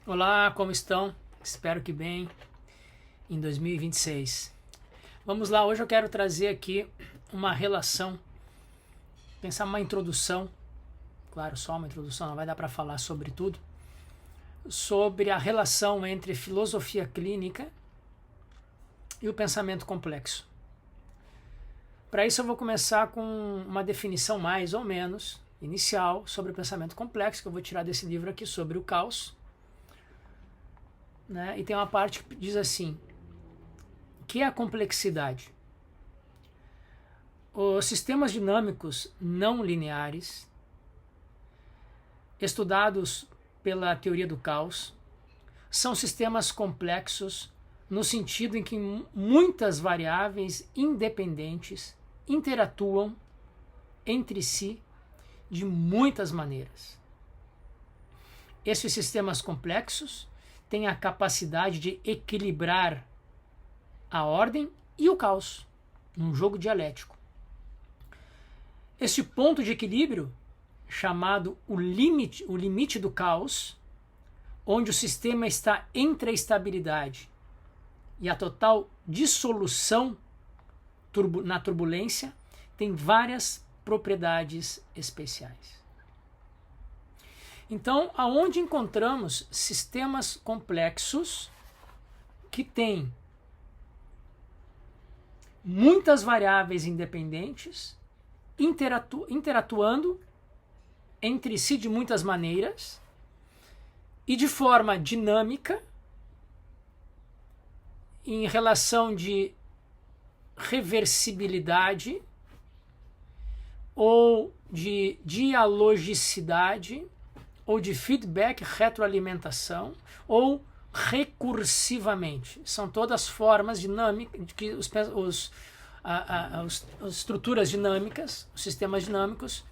Olá, como estão? Espero que bem em 2026. Vamos lá, hoje eu quero trazer aqui uma relação, pensar uma introdução, claro, só uma introdução, não vai dar para falar sobre tudo, sobre a relação entre filosofia clínica e o pensamento complexo. Para isso eu vou começar com uma definição mais ou menos inicial sobre o pensamento complexo, que eu vou tirar desse livro aqui sobre o caos. Né? E tem uma parte que diz assim: o que é a complexidade? Os sistemas dinâmicos não lineares, estudados pela teoria do caos, são sistemas complexos no sentido em que muitas variáveis independentes interatuam entre si de muitas maneiras. Esses sistemas complexos têm a capacidade de equilibrar a ordem e o caos num jogo dialético. Este ponto de equilíbrio, chamado o limite do caos, onde o sistema está entre a estabilidade e a total dissolução na turbulência, tem várias propriedades especiais. Então, aonde encontramos sistemas complexos que têm muitas variáveis independentes interatuando entre si de muitas maneiras e de forma dinâmica em relação de reversibilidade ou de dialogicidade ou de feedback, retroalimentação, ou recursivamente. São todas formas dinâmicas de que as estruturas dinâmicas, os sistemas dinâmicos,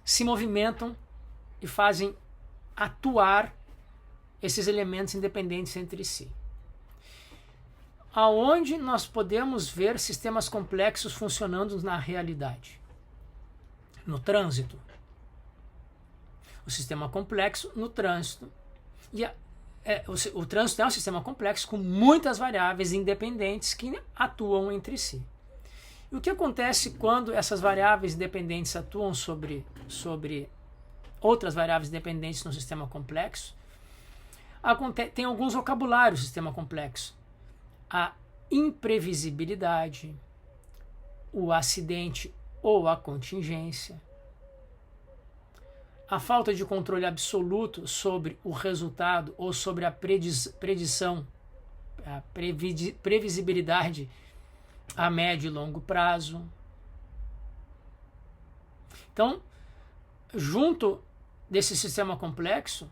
se movimentam e fazem atuar esses elementos independentes entre si. Aonde nós podemos ver sistemas complexos funcionando na realidade? No trânsito. O sistema complexo no trânsito. O trânsito é um sistema complexo com muitas variáveis independentes que atuam entre si. E o que acontece quando essas variáveis independentes atuam sobre outras variáveis dependentes no sistema complexo? Tem alguns vocabulários no sistema complexo. A imprevisibilidade, o acidente ou a contingência, a falta de controle absoluto sobre o resultado ou sobre a predição, a previsibilidade a médio e longo prazo. Então, junto desse sistema complexo,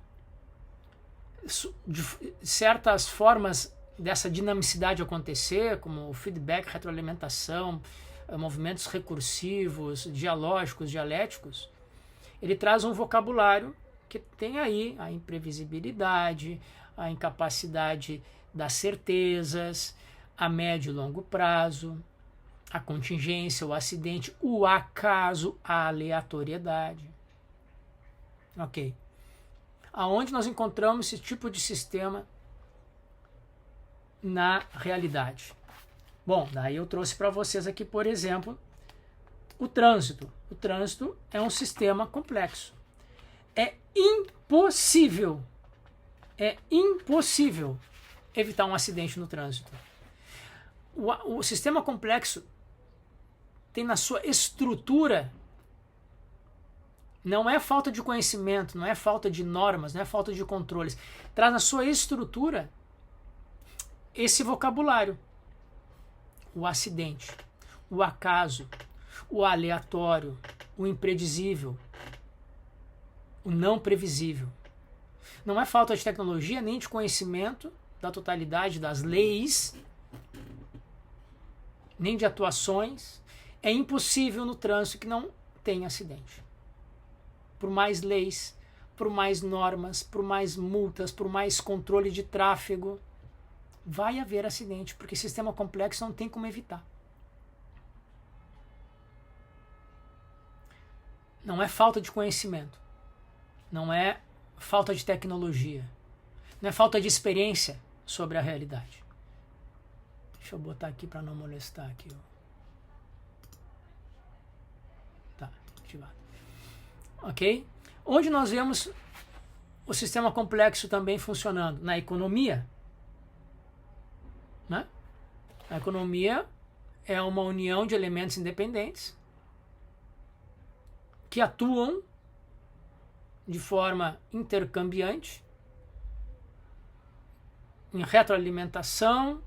de certas formas dessa dinamicidade acontecer, como o feedback, retroalimentação, movimentos recursivos, dialógicos, dialéticos, ele traz um vocabulário que tem aí a imprevisibilidade, a incapacidade das certezas, a médio e longo prazo, a contingência, o acidente, o acaso, a aleatoriedade. Ok. Aonde nós encontramos esse tipo de sistema na realidade? Bom, daí eu trouxe para vocês aqui, por exemplo, o trânsito. O trânsito é um sistema complexo. É impossível evitar um acidente no trânsito. O sistema complexo tem na sua estrutura, não é falta de conhecimento, não é falta de normas, não é falta de controles, traz na sua estrutura esse vocabulário: o acidente, o acaso, o aleatório, o impredizível, o não previsível. Não é falta de tecnologia nem de conhecimento da totalidade das leis, nem de atuações. É impossível no trânsito que não tenha acidente. Por mais leis, por mais normas, por mais multas, por mais controle de tráfego, vai haver acidente, porque sistema complexo não tem como evitar. Não é falta de conhecimento, não é falta de tecnologia, Não é falta de experiência sobre a realidade. Deixa eu botar aqui para não molestar aqui. Tá, ativado. Ok? Onde nós vemos o sistema complexo também funcionando? Na economia. Né? A economia é uma união de elementos independentes que atuam de forma intercambiante, em retroalimentação,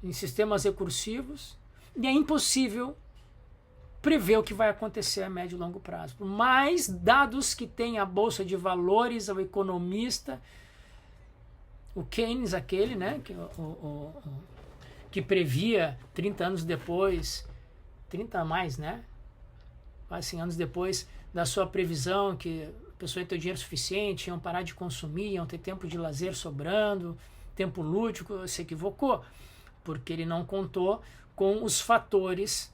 em sistemas recursivos, e é impossível prever o que vai acontecer a médio e longo prazo. Por mais dados que tem a Bolsa de Valores, o economista, o Keynes, aquele, né, que previa 30 anos depois, 30 a mais, né, quase 100 anos depois da sua previsão, que a pessoa ia ter dinheiro suficiente, iam parar de consumir, iam ter tempo de lazer sobrando, tempo lúdico, se equivocou, porque ele não contou com os fatores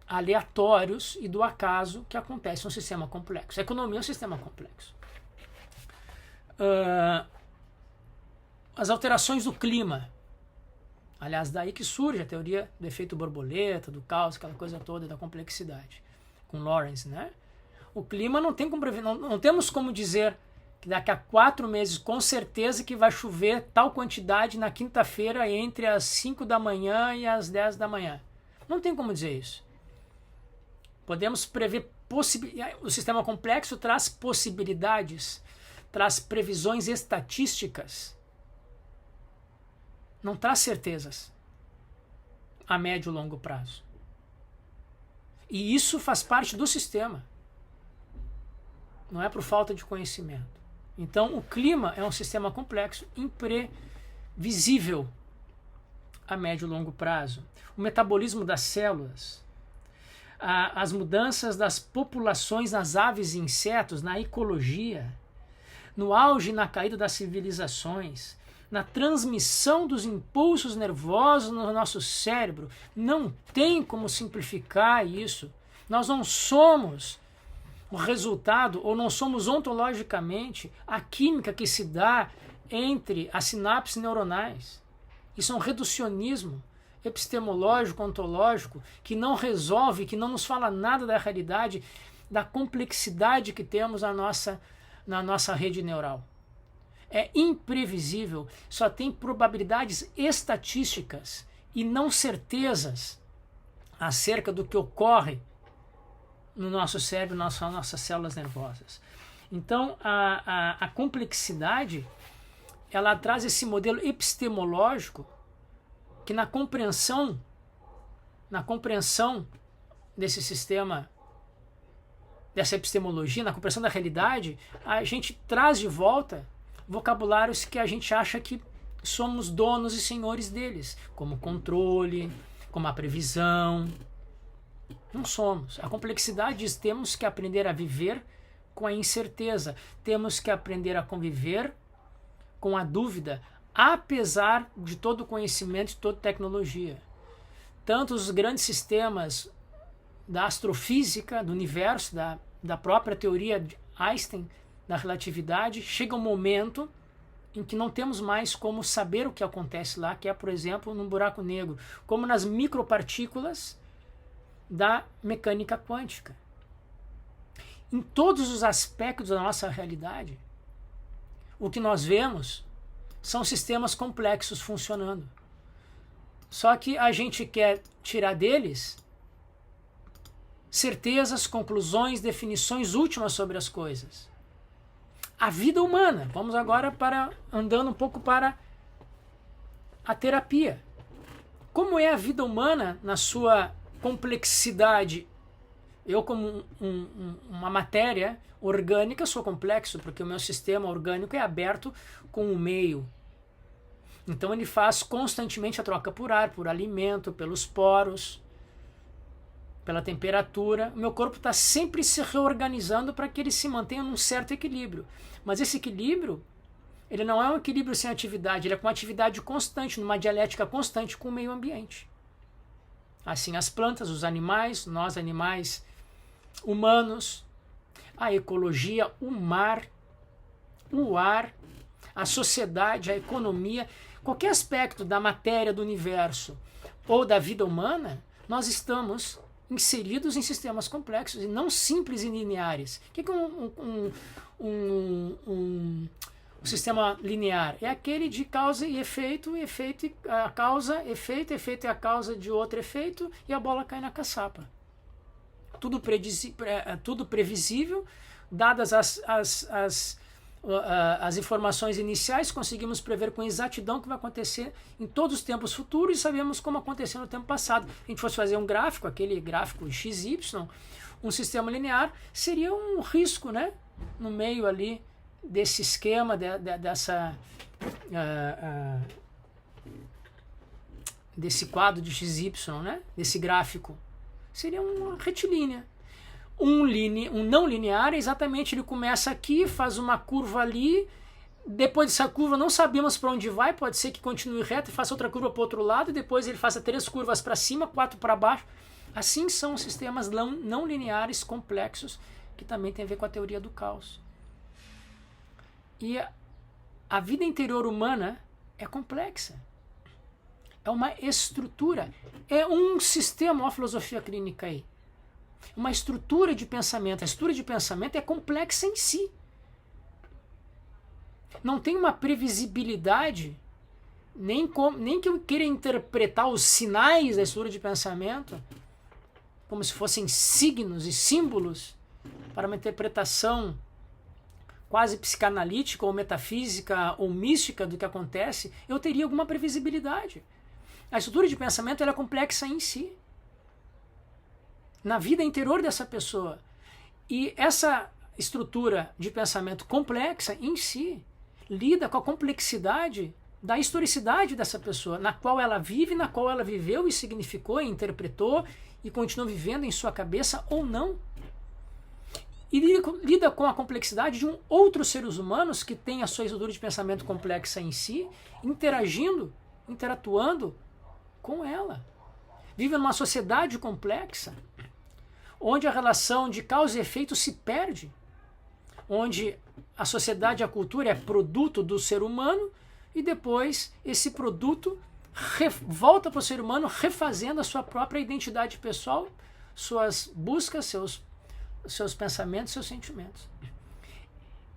aleatórios e do acaso que acontece no sistema complexo. A economia é um sistema complexo. As alterações do clima. Aliás, daí que surge a teoria do efeito borboleta, do caos, aquela coisa toda da complexidade, com Lawrence, né? O clima não tem como prever, não temos como dizer que daqui a 4 meses, com certeza, que vai chover tal quantidade na quinta-feira entre as 5 da manhã e as 10 da manhã. Não tem como dizer isso. Podemos prever possibilidades. O sistema complexo traz possibilidades, traz previsões estatísticas, não traz certezas a médio e longo prazo. E isso faz parte do sistema. Não é por falta de conhecimento. Então, o clima é um sistema complexo, imprevisível a médio e longo prazo. O metabolismo das células, as mudanças das populações nas aves e insetos, na ecologia, no auge e na caída das civilizações, na transmissão dos impulsos nervosos no nosso cérebro. Não tem como simplificar isso. Nós não somos o resultado, ou não somos ontologicamente a química que se dá entre as sinapses neuronais. Isso é um reducionismo epistemológico, ontológico, que não resolve, que não nos fala nada da realidade, da complexidade que temos na nossa rede neural. É imprevisível, só tem probabilidades estatísticas e não certezas acerca do que ocorre no nosso cérebro, nas nossas células nervosas. Então, a complexidade, ela traz esse modelo epistemológico que na compreensão desse sistema, dessa epistemologia, na compreensão da realidade, a gente traz de volta vocabulários que a gente acha que somos donos e senhores deles, como controle, como a previsão. Não somos. A complexidade diz: temos que aprender a viver com a incerteza, temos que aprender a conviver com a dúvida, apesar de todo o conhecimento, de toda tecnologia. Tanto os grandes sistemas da astrofísica, do universo, da própria teoria de Einstein, da relatividade, chega um momento em que não temos mais como saber o que acontece lá, que é, por exemplo, num buraco negro, como nas micropartículas da mecânica quântica. Em todos os aspectos da nossa realidade, o que nós vemos são sistemas complexos funcionando. Só que a gente quer tirar deles certezas, conclusões, definições últimas sobre as coisas. A vida humana. Vamos agora andando um pouco para a terapia. Como é a vida humana na sua complexidade? Eu, como uma matéria orgânica, sou complexo, porque o meu sistema orgânico é aberto com o meio. Então ele faz constantemente a troca por ar, por alimento, pelos poros, pela temperatura. O meu corpo está sempre se reorganizando para que ele se mantenha num certo equilíbrio. Mas esse equilíbrio, ele não é um equilíbrio sem atividade, ele é com atividade constante, numa dialética constante com o meio ambiente. Assim as plantas, os animais, nós animais humanos, a ecologia, o mar, o ar, a sociedade, a economia, qualquer aspecto da matéria do universo ou da vida humana, nós estamos inseridos em sistemas complexos e não simples e lineares. O que é um sistema linear? É aquele de causa e efeito e a causa, efeito e a causa de outro efeito e a bola cai na caçapa. Tudo previsível, dadas as informações iniciais, conseguimos prever com exatidão o que vai acontecer em todos os tempos futuros e sabemos como aconteceu no tempo passado. Se a gente fosse fazer um gráfico, aquele gráfico XY, um sistema linear, seria um risco, né? No meio ali desse esquema, desse quadro de XY, né? Desse gráfico. Seria uma retilínea. Um não linear, exatamente, ele começa aqui, faz uma curva ali, depois dessa curva não sabemos para onde vai, pode ser que continue reto e faça outra curva para o outro lado, depois ele faça 3 curvas para cima, 4 para baixo. Assim são sistemas não lineares complexos, que também tem a ver com a teoria do caos. E a vida interior humana é complexa. É uma estrutura, é um sistema, ó, a filosofia clínica aí. Uma estrutura de pensamento. A estrutura de pensamento é complexa em si. Não tem uma previsibilidade, nem que eu queira interpretar os sinais da estrutura de pensamento como se fossem signos e símbolos para uma interpretação quase psicanalítica ou metafísica ou mística do que acontece, eu teria alguma previsibilidade. A estrutura de pensamento ela é complexa em si, na vida interior dessa pessoa. E essa estrutura de pensamento complexa em si lida com a complexidade da historicidade dessa pessoa, na qual ela vive, na qual ela viveu e significou e interpretou e continua vivendo em sua cabeça ou não. E lida com a complexidade de outros seres humanos que têm a sua estrutura de pensamento complexa em si, interatuando com ela. Vive numa sociedade complexa, onde a relação de causa e efeito se perde, onde a sociedade e a cultura é produto do ser humano e depois esse produto volta para o ser humano refazendo a sua própria identidade pessoal, suas buscas, seus pensamentos, seus sentimentos.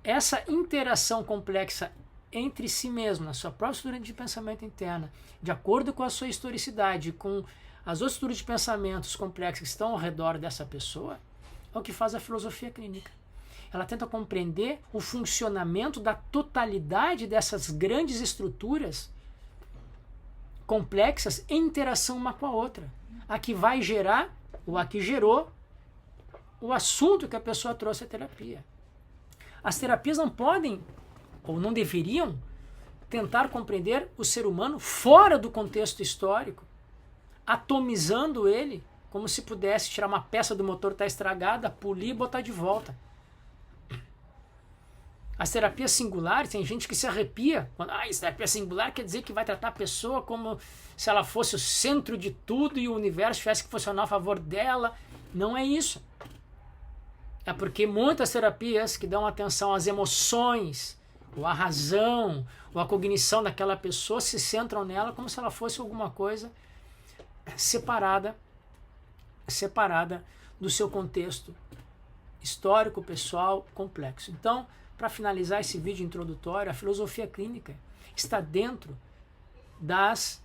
Essa interação complexa entre si mesmo, na sua própria estrutura de pensamento interna, de acordo com a sua historicidade, com as outras estruturas de pensamentos complexos que estão ao redor dessa pessoa, é o que faz a filosofia clínica. Ela tenta compreender o funcionamento da totalidade dessas grandes estruturas complexas em interação uma com a outra. A que vai gerar, ou a que gerou, o assunto que a pessoa trouxe à terapia. As terapias não podem, ou não deveriam, tentar compreender o ser humano fora do contexto histórico, atomizando ele, como se pudesse tirar uma peça do motor que está estragada, polir e botar de volta. As terapias singulares, tem gente que se arrepia. Quando, isso terapia singular quer dizer que vai tratar a pessoa como se ela fosse o centro de tudo e o universo tivesse que funcionar a favor dela. Não é isso. É porque muitas terapias que dão atenção às emoções, ou à razão, ou à cognição daquela pessoa se centram nela como se ela fosse alguma coisa separada do seu contexto histórico, pessoal, complexo. Então, para finalizar esse vídeo introdutório, a filosofia clínica está dentro das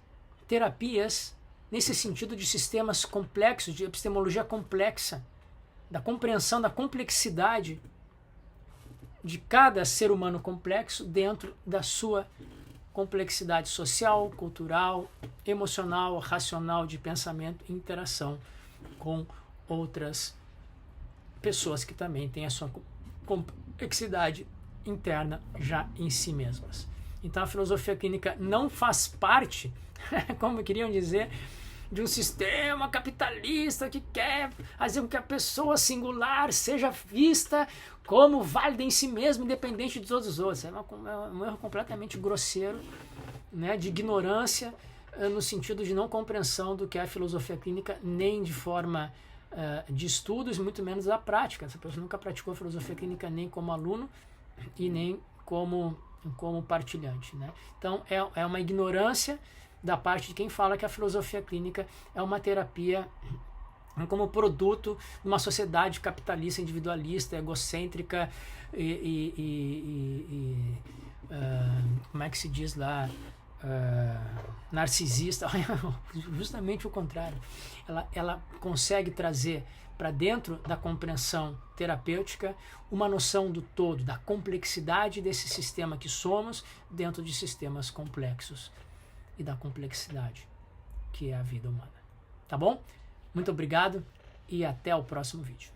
terapias nesse sentido de sistemas complexos, de epistemologia complexa, da compreensão da complexidade de cada ser humano complexo dentro da sua complexidade social, cultural, emocional, racional, de pensamento e interação com outras pessoas que também têm a sua complexidade interna já em si mesmas. Então a filosofia clínica não faz parte, como queriam dizer, de um sistema capitalista que quer fazer com que a pessoa singular seja vista como válida em si mesma, independente de todos os outros. É um erro completamente grosseiro, né, de ignorância, no sentido de não compreensão do que é a filosofia clínica, nem de forma de estudos, muito menos da prática. Essa pessoa nunca praticou a filosofia clínica nem como aluno e nem como partilhante, né? Então é uma ignorância da parte de quem fala que a filosofia clínica é uma terapia como produto de uma sociedade capitalista, individualista, egocêntrica como é que se diz lá, narcisista. Justamente o contrário. Ela consegue trazer para dentro da compreensão terapêutica uma noção do todo, da complexidade desse sistema que somos dentro de sistemas complexos e da complexidade que é a vida humana. Tá bom? Muito obrigado e até o próximo vídeo.